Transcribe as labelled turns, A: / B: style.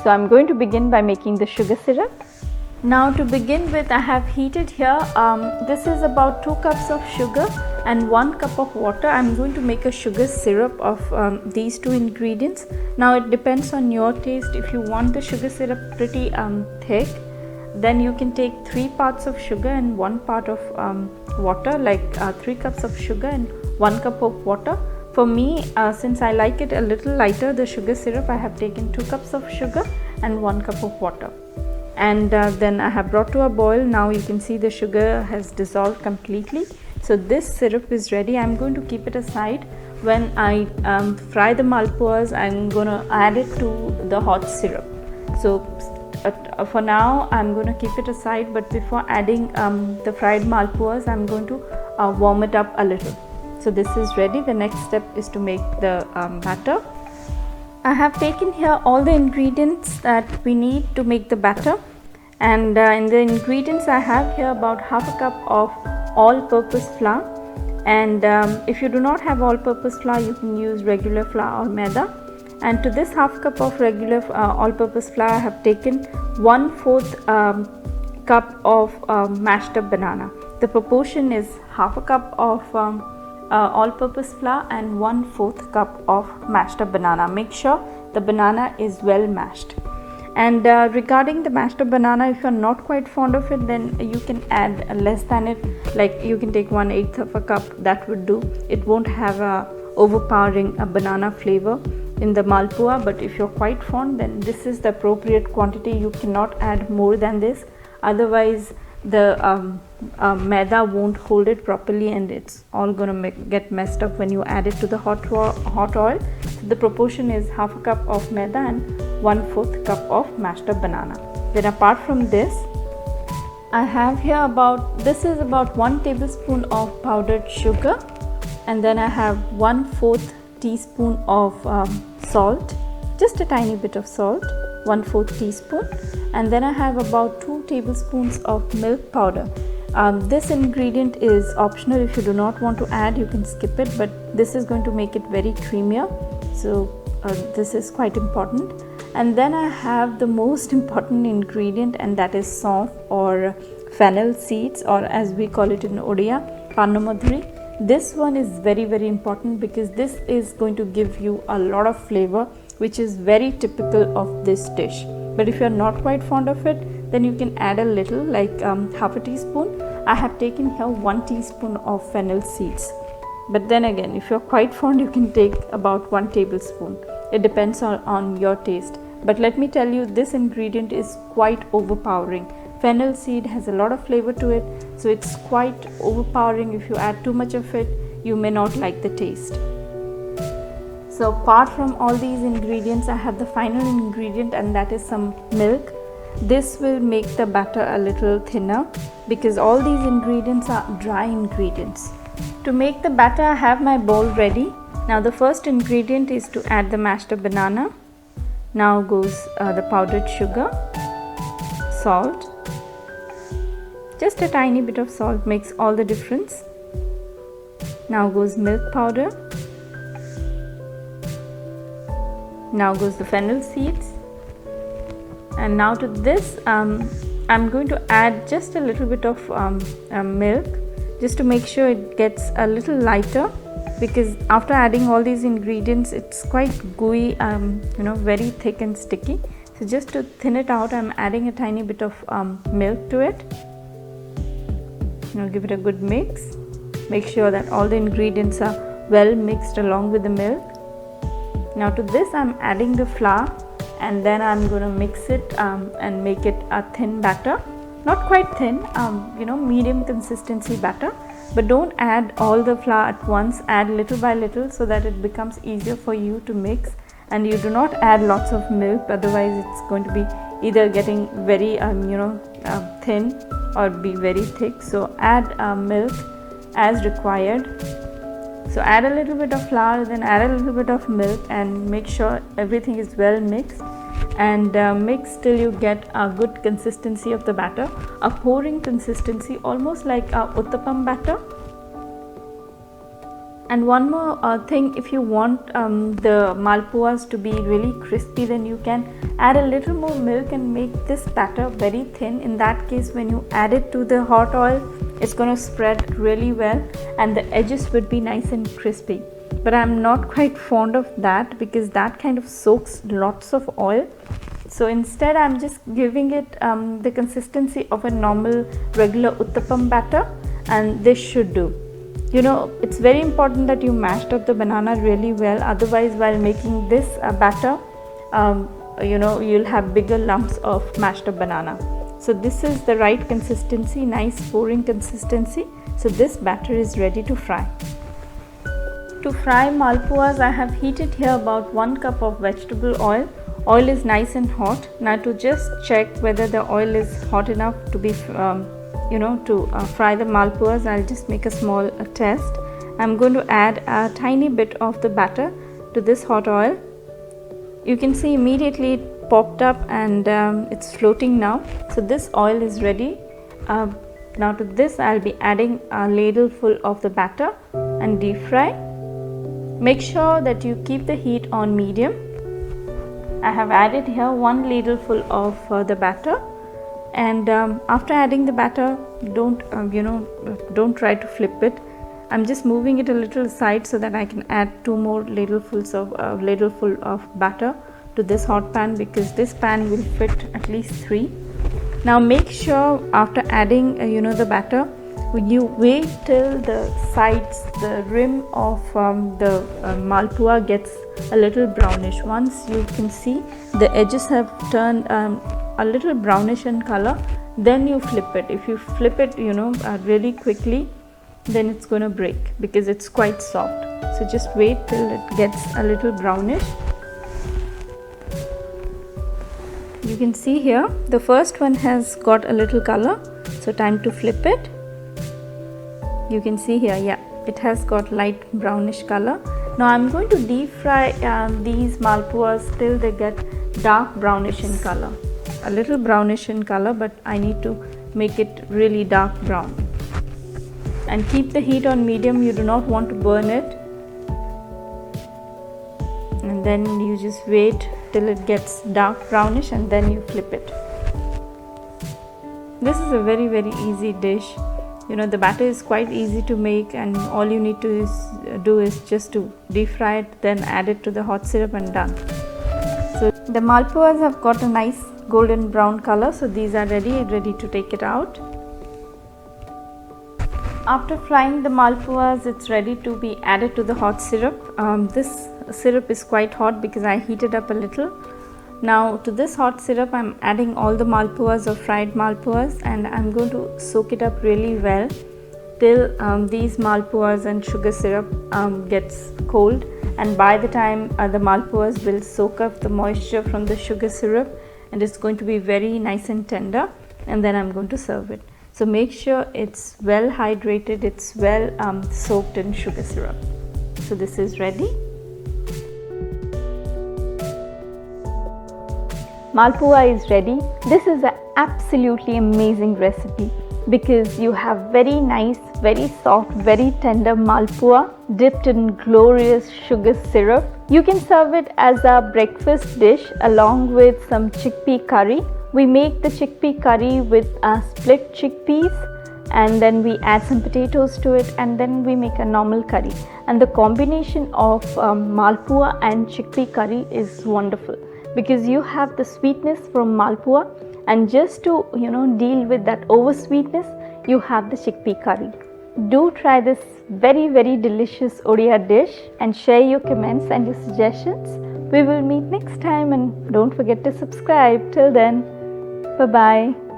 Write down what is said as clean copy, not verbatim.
A: So I'm going to begin by making the sugar syrup. Now to begin with, I have heated here, this is about 2 cups of sugar and 1 cup of water. I'm going to make a sugar syrup of these 2 ingredients. Now it depends on your taste. If you want the sugar syrup pretty thick, then you can take 3 parts of sugar and 1 part of water, like 3 cups of sugar and 1 cup of water. For me, since I like it a little lighter, the sugar syrup, I have taken 2 cups of sugar and 1 cup of water. And then I have brought to a boil. Now you can see the sugar has dissolved completely. So this syrup is ready. I'm going to keep it aside. When I fry the malpuas, I'm going to add it to the hot syrup. So for now, I'm going to keep it aside, but before adding the fried malpuas, I'm going to warm it up a little. So this is ready. The next step is to make the batter. I have taken here all the ingredients that we need to make the batter, and in the ingredients I have here about half a cup of all-purpose flour, and if you do not have all-purpose flour, you can use regular flour or maida. And to this half cup of regular all-purpose flour, I have taken 1/4 cup of mashed up banana. The proportion is half a cup of all-purpose flour and 1/4 cup of mashed up banana. Make sure the banana is well mashed. And regarding the mashed up banana, if you are not quite fond of it, then you can add less than it, like you can take 1/8 of a cup. That would do. It won't have a overpowering banana flavor in the malpua, but if you're quite fond, then this is the appropriate quantity. You cannot add more than this, otherwise the maida won't hold it properly and it's all gonna get messed up when you add it to the hot oil. So the proportion is half a cup of maida and 1/4 cup of mashed up banana. Then apart from this, I have here this is about 1 tablespoon of powdered sugar, and then I have 1/4 teaspoon of salt, just a tiny bit of salt, 1/4 teaspoon, and then I have about 2 tablespoons of milk powder. This ingredient is optional. If you do not want to add, you can skip it, but this is going to make it very creamier, so this is quite important. And then I have the most important ingredient, and that is saunf or fennel seeds, or as we call it in Odia, panamadhuri. This one is very important because this is going to give you a lot of flavor, which is very typical of this dish. But if you are not quite fond of it, then you can add a little, like half a teaspoon. I have taken here 1 teaspoon of fennel seeds. But then again, if you're quite fond, you can take about 1 tablespoon. It depends on your taste. But let me tell you, this ingredient is quite overpowering. Fennel seed has a lot of flavor to it, so it's quite overpowering. If you add too much of it, you may not like the taste. So apart from all these ingredients, I have the final ingredient, and that is some milk. This will make the batter a little thinner because all these ingredients are dry ingredients. To make the batter, I have my bowl ready. Now the first ingredient is to add the mashed up banana. Now goes the powdered sugar, salt. Just a tiny bit of salt makes all the difference. Now goes milk powder. Now goes the fennel seeds. And now to this, I'm going to add just a little bit of milk, just to make sure it gets a little lighter, because after adding all these ingredients, it's quite gooey, very thick and sticky. So just to thin it out, I'm adding a tiny bit of milk to it. Now give it a good mix. Make sure that all the ingredients are well mixed along with the milk. Now to this, I'm adding the flour, and then I'm going to mix it and make it a thin batter. Not quite thin, medium consistency batter. But don't add all the flour at once. Add little by little so that it becomes easier for you to mix. And you do not add lots of milk, otherwise it's going to be either getting very thin or be very thick. So add milk as required. So add a little bit of flour, then add a little bit of milk, and make sure everything is well mixed, and mix till you get a good consistency of the batter, a pouring consistency, almost like a uttapam batter. And one more thing, if you want the malpuas to be really crispy, then you can add a little more milk and make this batter very thin. In that case, when you add it to the hot oil, it's going to spread really well and the edges would be nice and crispy. But I'm not quite fond of that because that kind of soaks lots of oil. So instead, I'm just giving it the consistency of a normal regular uttapam batter, and this should do. You know, it's very important that you mashed up the banana really well, otherwise while making this batter, you know, you'll have bigger lumps of mashed up banana. So this is the right consistency, nice pouring consistency. So this batter is ready to fry. To fry malpuas, I have heated here about 1 cup of vegetable oil. Oil is nice and hot. Now to just check whether the oil is hot enough to be to fry the malpuas, I'll just make a small test. I'm going to add a tiny bit of the batter to this hot oil. You can see immediately it popped up and it's floating now. So this oil is ready. Now to this I'll be adding a ladle full of the batter and deep fry. Make sure that you keep the heat on medium. I have added here 1 ladle full of the batter. And after adding the batter, don't try to flip it. I'm just moving it a little aside so that I can add 2 more ladleful of batter to this hot pan, because this pan will fit at least 3. Now make sure after adding the batter, you wait till the sides, the rim of the malpua gets a little brownish. Once you can see the edges have turned a little brownish in color, then you flip it. If you flip it really quickly, then it's going to break because it's quite soft. So just wait till it gets a little brownish. You can see here the first one has got a little color, so time to flip it. You can see here, yeah, it has got light brownish color. Now I'm going to deep fry these malpuas till they get dark brownish in color. A little brownish in color, but I need to make it really dark brown. And keep the heat on medium, you do not want to burn it. And then you just wait till it gets dark brownish and then you flip it. This is a very, very easy dish. The batter is quite easy to make, and all you need to do is just to deep fry it, then add it to the hot syrup and done. So the malpuas have got a nice golden brown color, so these are ready to take it out. After frying the malpuas, it's ready to be added to the hot syrup. This syrup is quite hot because I heated up a little. Now to this hot syrup, I'm adding all the malpuas or fried malpuas, and I'm going to soak it up really well till these malpuas and sugar syrup gets cold. And by the time the malpuas will soak up the moisture from the sugar syrup, and it's going to be very nice and tender, and then I'm going to serve it. So make sure it's well hydrated, it's well soaked in sugar syrup. So this is ready. Malpua is ready. This is an absolutely amazing recipe because you have very nice, very soft, very tender malpua dipped in glorious sugar syrup. You can serve it as a breakfast dish along with some chickpea curry. We make the chickpea curry with split chickpeas, and then we add some potatoes to it, and then we make a normal curry. And the combination of malpua and chickpea curry is wonderful, because you have the sweetness from malpua, and just to deal with that over sweetness, you have the chickpea curry. Do try this very, very delicious Odia dish and share your comments and your suggestions. We will meet next time, and don't forget to subscribe. Till then, bye bye.